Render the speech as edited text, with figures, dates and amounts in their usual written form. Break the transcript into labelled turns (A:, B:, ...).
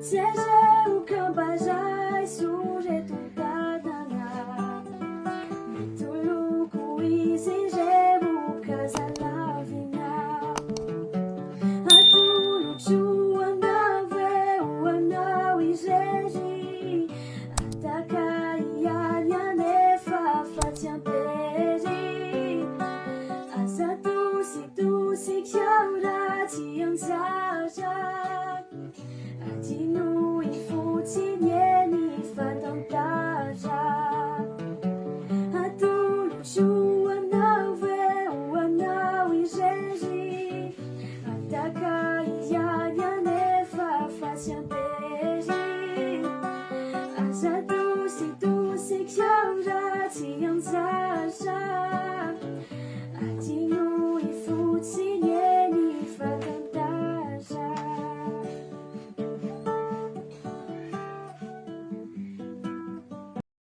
A: Seja o campajai sujeito tadana Tuluku isinjebu kasalavina Atuluchu andave uandau ijeji Ataka nefa fatiampeji Asatu situ sikiaura tiang saja Adinu ifu tinyeni fatang taja Atuluchu andave uandau ijeji Ataka nefa fatiampeji Asatu situ sikiaura tiang saja